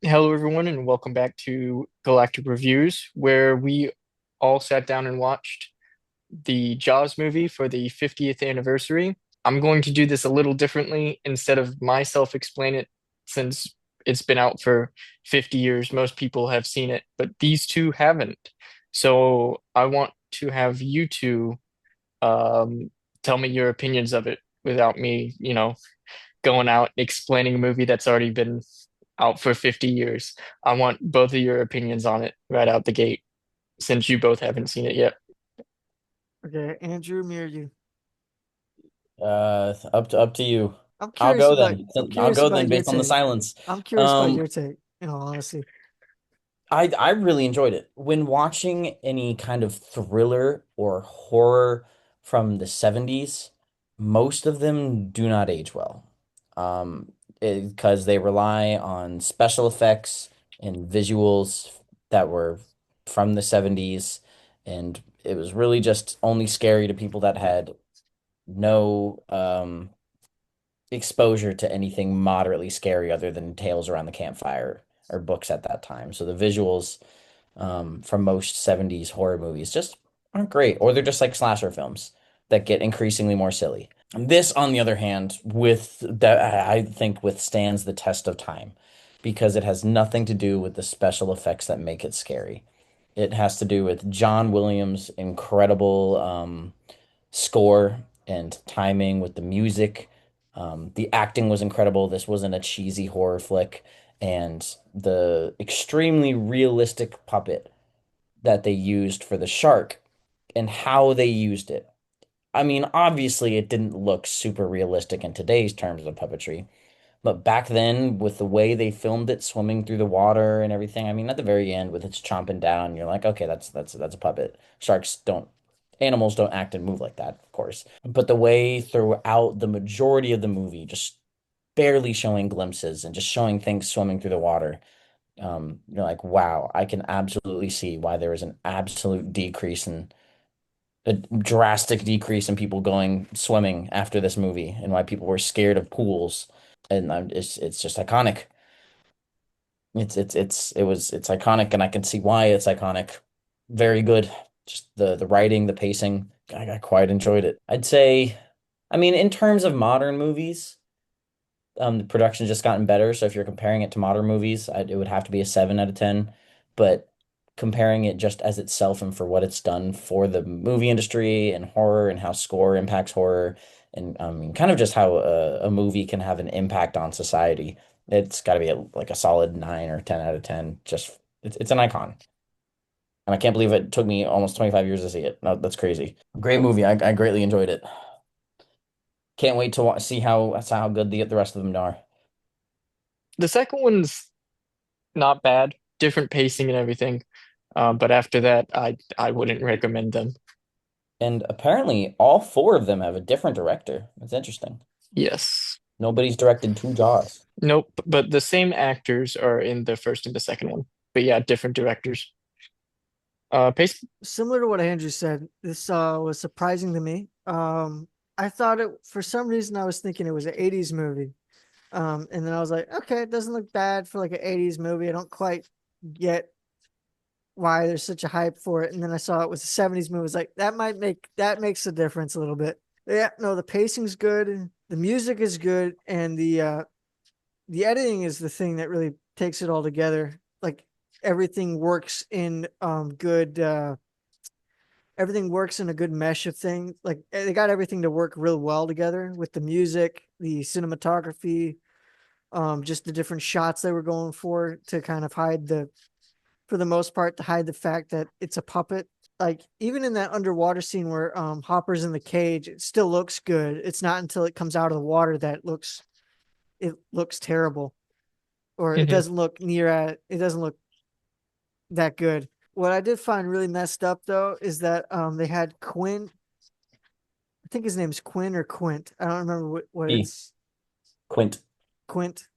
Hello, everyone, and welcome back to Galactic Reviews, where we all sat down and watched the Jaws movie for the 50th anniversary. I'm going to do this a little differently instead of myself explain it, since it's been out for 50 years. Most people have seen it, but these two haven't. So I want to have you two um, tell me your opinions of it without me, going out and explaining a movie that's already been out for 50 years. I want both of your opinions on it right out the gate, since you both haven't seen it yet. Okay, Andrew, me or you? Up to you. I'm I'll curious go about then. I'm I'll curious go about then your based on the take. silence. I'm curious about Um, your take, in all honesty. I really enjoyed it. When watching any kind of thriller or horror from the 70s, most of them do not age well. Because they rely on special effects and visuals that were from the 70s, and it was really just only scary to people that had no exposure to anything moderately scary other than tales around the campfire or books at that time. So the visuals from most 70s horror movies just aren't great, or they're just like slasher films that get increasingly more silly. This, on the other hand, with that I think withstands the test of time because it has nothing to do with the special effects that make it scary. It has to do with John Williams' incredible score and timing with the music. The acting was incredible. This wasn't a cheesy horror flick, and the extremely realistic puppet that they used for the shark and how they used it. I mean, obviously, it didn't look super realistic in today's terms of puppetry, but back then, with the way they filmed it, swimming through the water and everything, I mean, at the very end, with its chomping down, you're like, okay, that's a puppet. Animals don't act and move like that, of course. But the way throughout the majority of the movie, just barely showing glimpses and just showing things swimming through the water, you're like, wow, I can absolutely see why there was an absolute decrease in a drastic decrease in people going swimming after this movie and why people were scared of pools. And it's just iconic. It's iconic, and I can see why it's iconic. Very good. Just the writing, the pacing. I quite enjoyed it. I'd say, I mean, in terms of modern movies, the production's just gotten better. So if you're comparing it to modern movies, it would have to be a 7 out of 10. But comparing it just as itself and for what it's done for the movie industry and horror and how score impacts horror and I mean, kind of just how a movie can have an impact on society, it's got to be like a solid 9 or 10 out of 10. Just it's an icon. And I can't believe it took me almost 25 years to see it. No, that's crazy. Great movie. I greatly enjoyed it. Can't wait to see how good the rest of them are. The second one's not bad, different pacing and everything. But after that, I wouldn't recommend them. And apparently, all four of them have a different director. That's interesting. Yes. Nobody's directed two Jaws. Nope. But the same actors are in the first and the second one. But yeah, different directors. Pace. Similar to what Andrew said, this was surprising to me. I thought it for some reason I was thinking it was an 80s movie. And then I was like, okay, it doesn't look bad for like an 80s movie. I don't quite get why there's such a hype for it. And then I saw it was a 70s movie. I was like, that makes a difference a little bit. Yeah, no, the pacing's good, the music is good, and the editing is the thing that really takes it all together. Like everything works in good everything works in a good mesh of things. Like they got everything to work real well together with the music, the cinematography, just the different shots they were going for to kind of hide the for the most part to hide the fact that it's a puppet. Like even in that underwater scene where Hopper's in the cage, it still looks good. It's not until it comes out of the water that it looks terrible, or it Hmm. doesn't look near at it doesn't look that good. What I did find really messed up though is that they had Quinn. I think his name's Quinn or Quint. I don't remember what E. it's Quint. Quint.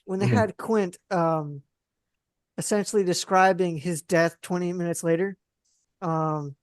When they Mhm. had Quint essentially describing his death 20 minutes later, um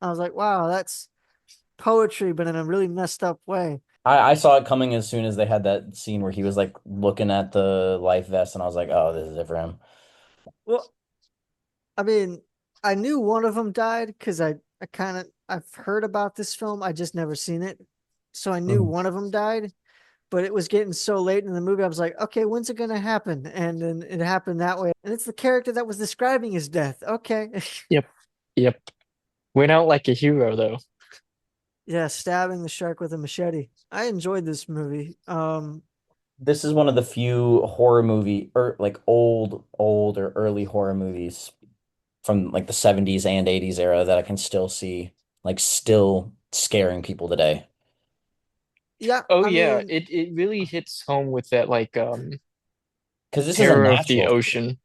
I was like, wow, that's poetry, but in a really messed up way. I saw it coming as soon as they had that scene where he was like looking at the life vest, and I was like, oh, this is it for him. Well, I mean, I knew one of them died because I kind of I've heard about this film. I just never seen it, so I knew Mhm. one of them died. But it was getting so late in the movie, I was like, okay, when's it gonna happen? And then it happened that way. And it's the character that was describing his death. Okay. Yep. Yep. Went out like a hero though. Yeah, stabbing the shark with a machete. I enjoyed this movie. This is one of the few horror movie or like old or early horror movies from like the 70s and 80s era that I can still see like still scaring people today. Yeah, Oh I yeah, mean, it really hits home with that like Because this is a terror of the natural ocean.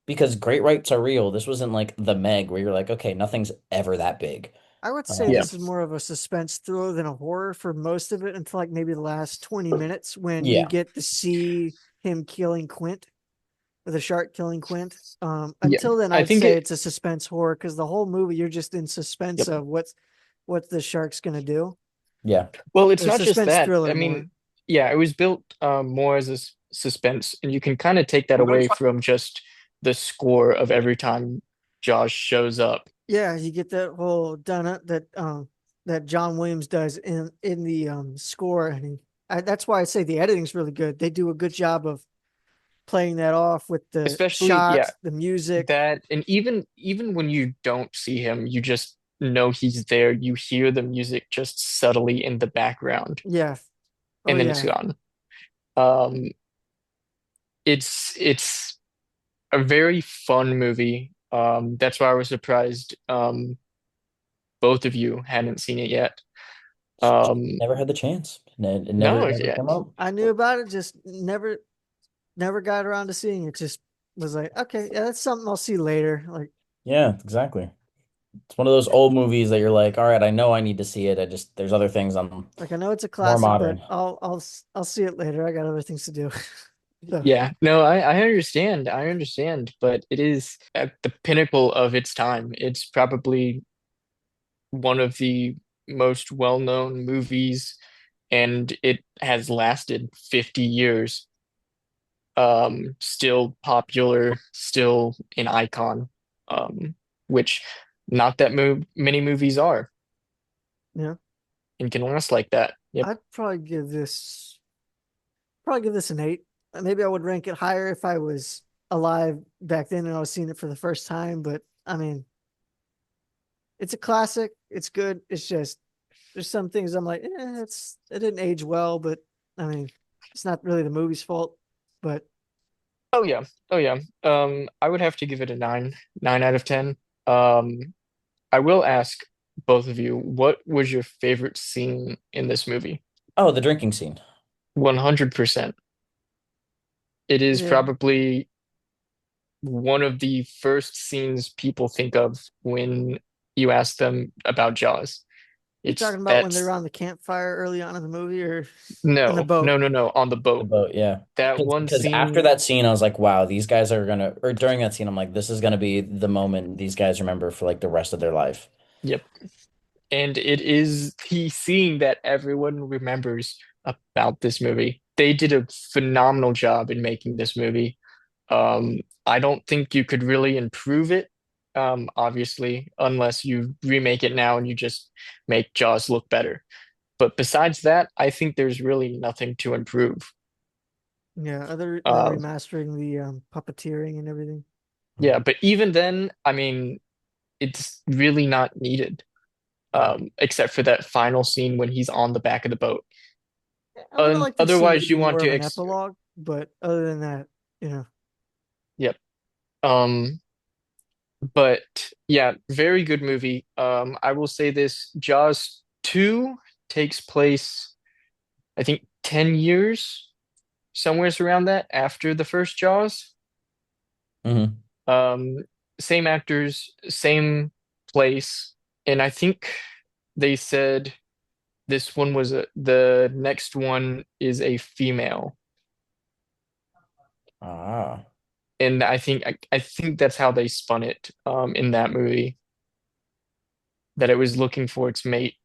because great whites are real. This wasn't like the Meg where you're like, okay, nothing's ever that big. I would say Yeah. Um, this is more of a suspense thriller than a horror for most of it until like maybe the last 20 minutes when you yeah, get to see him killing Quint, the shark killing Quint. Yeah. Until then, I I'd think say it it's a suspense horror because the whole movie you're just in suspense yep. of what the shark's gonna do. yeah. Well, it's Or not just suspense that. I thriller mean, more. yeah, it was built more as a suspense, and you can kind of take that away from just the score of every time Josh shows up. Yeah, you get that whole done that John Williams does in the score, and that's why I say the editing's really good. They do a good job of playing that off with the Especially, yeah, shots, the music. that and even when you don't see him, you just know he's there. You hear the music just subtly in the background, Yeah. Oh and then it's yeah. gone. Um, it's a very fun movie. That's why I was surprised both of you hadn't seen it yet. Um, Never had the chance. It no, never yeah, came up. I knew about it, just never got around to seeing it. Just was like, okay, yeah, that's something I'll see later. Yeah, exactly. It's one of those old movies that you're like, all right, I know I need to see it. I just there's other things I'm Like I know it's a more classic, but modern. I'll see it later. I got other things to do. So yeah. No, I understand. I understand, but it is at the pinnacle of its time. It's probably one of the most well-known movies, and it has lasted 50 years. Still popular, still an icon. Which not that many movies are yeah, and can last like that. Yep. I'd probably give this an 8. Maybe I would rank it higher if I was alive back then and I was seeing it for the first time. But I mean, it's a classic. It's good. It's just there's some things I'm like, it didn't age well, but I mean, it's not really the movie's fault. But Oh yeah. Oh yeah. I would have to give it a 9 out of 10. Um, I will ask both of you, what was your favorite scene in this movie? Oh, the drinking scene. 100%. It is yeah, probably one of the first scenes people think of when you ask them about Jaws. you're It's talking about when they're that's on the campfire early on in the movie or in the no, boat. no, no, no, on the The boat. boat, yeah. That one Because after scene, that scene, I was like, wow, these guys are gonna, or during that scene, I'm like, this is gonna be the moment these guys remember for like the rest of their life. yep. And it is the scene that everyone remembers about this movie. They did a phenomenal job in making this movie. I don't think you could really improve it, obviously, unless you remake it now and you just make Jaws look better. But besides that, I think there's really nothing to improve. Yeah, other than Uh, remastering the puppeteering and everything. yeah, but even then, I mean, it's really not needed, except for that final scene when he's on the back of the boat. I would have liked the scene to Otherwise, be you want more to of an ex epilogue, but other than that, yep. Um, but yeah, very good movie. I will say this, Jaws 2 takes place, I think, 10 years, somewheres around that, after the first Jaws. Hmm. Um, Same actors, same place, and I think they said this one was the next one is a female, Ah, and I think that's how they spun it in that movie, that it was looking for its mate.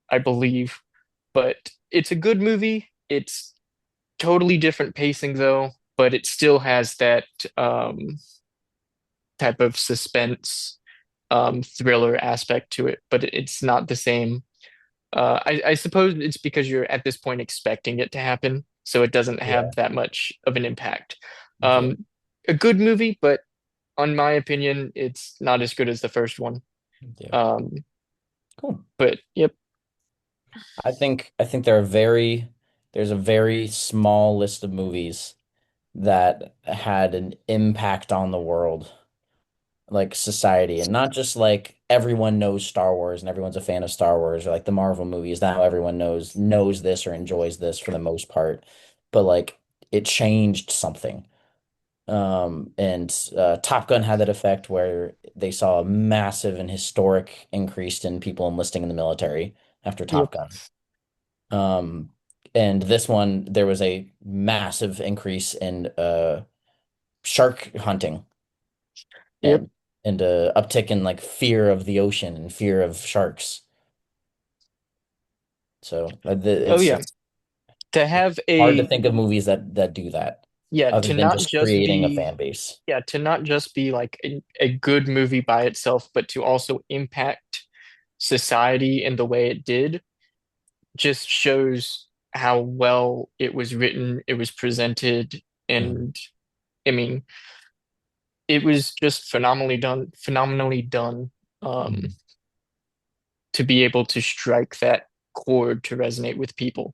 I believe. But it's a good movie. It's totally different pacing though, but it still has that type of suspense, thriller aspect to it, but it's not the same. I suppose it's because you're at this point expecting it to happen, so it doesn't Yeah. have that much of an impact. Yeah. A good movie, but on my opinion, it's not as good as the first one. Yeah. Um, Cool. but yep, I think there's a very small list of movies that had an impact on the world, like society, and not just like everyone knows Star Wars and everyone's a fan of Star Wars or like the Marvel movies. Now everyone knows this or enjoys this for the most part, but like it changed something. And Top Gun had that effect where they saw a massive and historic increase in people enlisting in the military after yep, Top Gun. Um, and this one, there was a massive increase in shark hunting yep. and uptick in like fear of the ocean and fear of sharks. So Oh it's yeah. just To have hard to a think of movies that do that, yeah, other to than not just just creating a be fan base. yeah, to not just be like a good movie by itself, but to also impact society in the way it did, just shows how well it was written, it was presented, Mhm. and I mean, it was just phenomenally done, um, Mhm. to be able to strike that chord to resonate with people.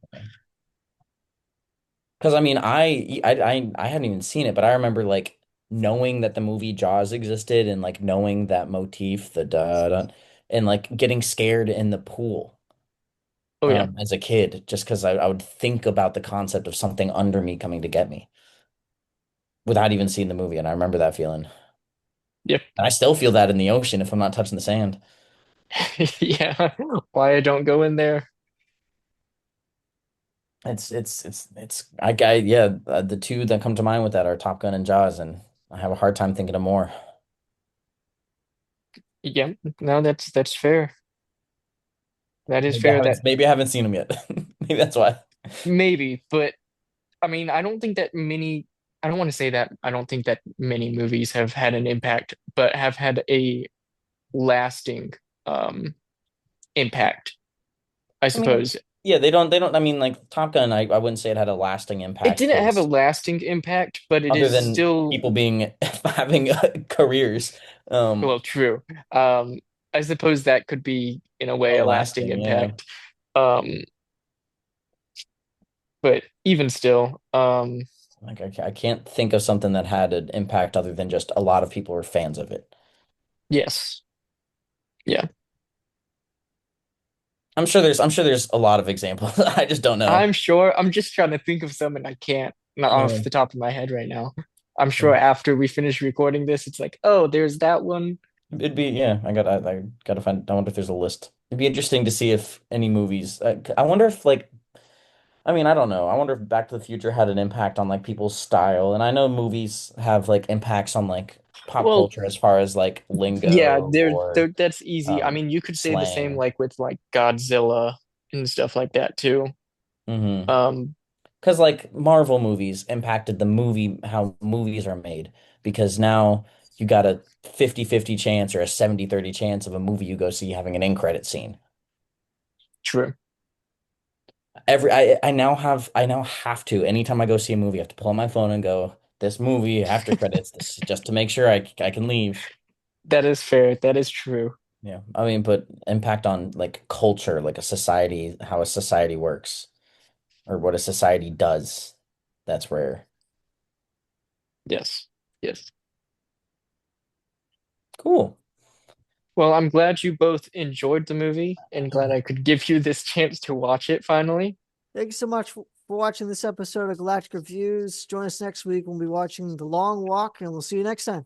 Because I mean, I hadn't even seen it, but I remember like knowing that the movie Jaws existed and like knowing that motif, the da da, and like getting scared in the pool Oh yeah, as a kid, just because I would think about the concept of something under me coming to get me without even seeing the movie, and I remember that feeling. yep, And I still feel that in the ocean if I'm not touching the sand. yeah. Why I don't go in there? Yeah, the two that come to mind with that are Top Gun and Jaws, and I have a hard time thinking of more. Yeah, no, that's fair. That is Maybe I fair. haven't That maybe I haven't seen them yet. Maybe that's why. maybe, but I mean, I don't want to say that I don't think that many movies have had an impact, but have had a lasting um impact, I I mean, suppose. yeah, they don't I mean like Top Gun, I wouldn't say it had a lasting It impact didn't have a because lasting impact, but it other is than still, people being having careers well, true. Um, I suppose that could be, in a way, oh a lasting lasting, yeah. impact. Um, but even still, Like I can't think of something that had an impact other than just a lot of people were fans of it. yes, yeah. I'm sure there's a lot of examples. I just don't know. I'm sure. I'm just trying to think of some, and I can't, not off Yeah. the top of my head right now. I'm Yeah. sure after we finish recording this, it's like, oh, there's that one. It'd be yeah. I gotta find. I wonder if there's a list. It'd be interesting to see if any movies. I wonder if like. I mean, I don't know. I wonder if Back to the Future had an impact on like people's style. And I know movies have like impacts on like pop Well, culture as far as like yeah, lingo there or that's easy. I mean, you could say the same slang. like with like Godzilla and stuff like that too. Mm-hmm. Um, Because like Marvel movies impacted the movie how movies are made because now you got a 50-50 chance or a 70-30 chance of a movie you go see having an end credit scene. true. I now have to anytime I go see a movie, I have to pull out my phone and go, this movie after credits, this is just to make sure I can leave. That is fair. That is true. Yeah. I mean, but impact on like culture, like a society, how a society works or what a society does. That's rare. Yes. Yes. Cool. Well, I'm glad you both enjoyed the movie and glad I could give you this chance to watch it finally. Thank you so much for watching this episode of Galactic Reviews. Join us next week when we'll be watching The Long Walk, and we'll see you next time.